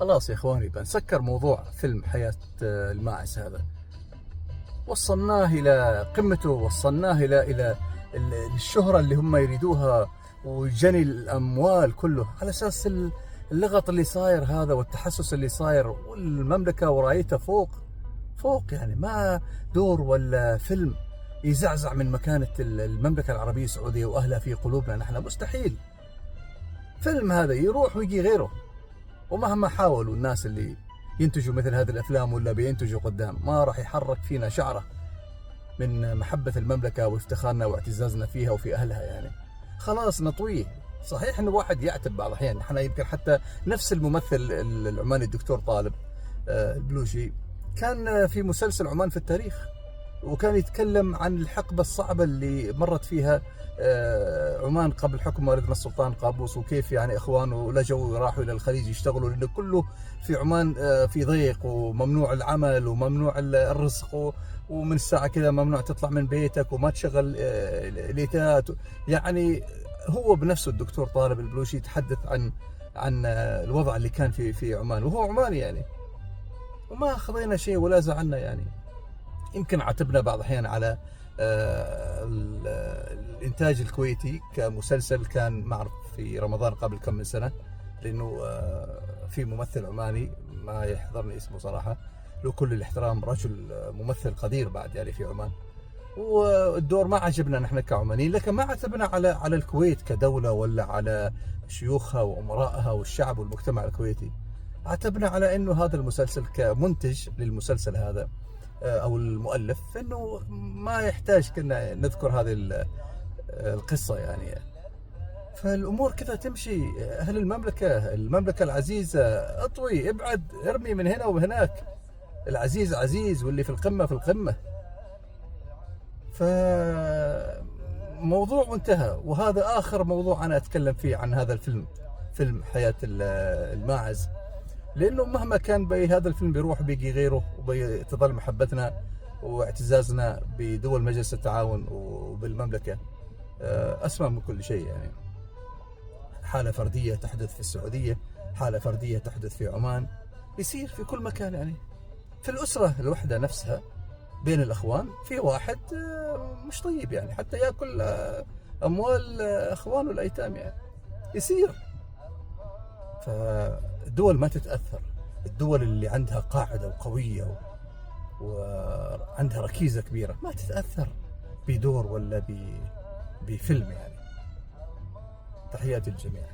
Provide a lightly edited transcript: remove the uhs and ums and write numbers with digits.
خلاص يا اخواني بنسكر موضوع فيلم حياة الماعز هذا. وصلناه الى قمته، وصلناه الى الشهرة اللي هم يريدوها وجني الاموال كله على اساس اللغط اللي صاير هذا والتحسس اللي صاير، والمملكة ورايتها فوق يعني ما دور ولا فيلم يزعزع من مكانة المملكة العربية السعودية واهلها في قلوبنا نحن. مستحيل فيلم هذا يروح ويجي غيره. ومهما حاولوا الناس اللي ينتجوا مثل هذه الافلام ولا بينتجوا قدام، ما راح يحرك فينا شعره من محبة المملكة وافتخارنا واعتزازنا فيها وفي اهلها يعني. خلاص نطويه. صحيح انه واحد يعتب بعض الاحيان، احنا يمكن حتى نفس الممثل العماني الدكتور طالب البلوشي كان في مسلسل عمان في التاريخ، وكان يتكلم عن الحقبة الصعبة اللي مرت فيها عمان قبل حكم والدنا السلطان قابوس، وكيف يعني اخوانه لجوا وراحوا الى الخليج يشتغلوا، لانه كله في عمان في ضيق وممنوع العمل وممنوع الرزق، ومن الساعة كذا ممنوع تطلع من بيتك وما تشغل اليتات يعني. هو بنفسه الدكتور طالب البلوشي يتحدث عن الوضع اللي كان في عمان، وهو عماني يعني، وما خذينا شيء ولا زعلنا يعني. يمكن عاتبنا بعض الأحيان على الإنتاج الكويتي كمسلسل كان معرض في رمضان قبل كم من سنة، لأنه في ممثل عماني ما يحضرني اسمه صراحة، له كل الاحترام، رجل ممثل قدير بعد يعني في عمان، والدور ما عجبنا نحن كعمانيين. لكن ما عتبنا على الكويت كدولة ولا على شيوخها وأمرائها والشعب والمجتمع الكويتي. عتبنا على أنه هذا المسلسل كمنتج للمسلسل هذا أو المؤلف أنه ما يحتاج كنا نذكر هذه القصة يعني. فالأمور كذا تمشي. أهل المملكة العزيزة، اطوي ابعد ارمي من هنا وهناك. العزيز عزيز واللي في القمة في القمة. فموضوع وانتهى، وهذا آخر موضوع أنا أتكلم فيه عن هذا الفيلم، فيلم حياة الماعز، لأنه مهما كان هذا الفيلم بيروح بيجي غيره، وبتظل محبتنا واعتزازنا بدول مجلس التعاون وبالمملكة أسمى من كل شيء يعني. حالة فردية تحدث في السعودية، حالة فردية تحدث في عمان، يصير في كل مكان يعني. في الأسرة الوحدة نفسها بين الأخوان في واحد مش طيب يعني، حتى يأكل أموال أخوانه الأيتام يعني يصير. فالدول ما تتأثر، الدول اللي عندها قاعدة وقوية وعندها ركيزة كبيرة ما تتأثر بدور ولا بفيلم يعني. تحياتي للجميع.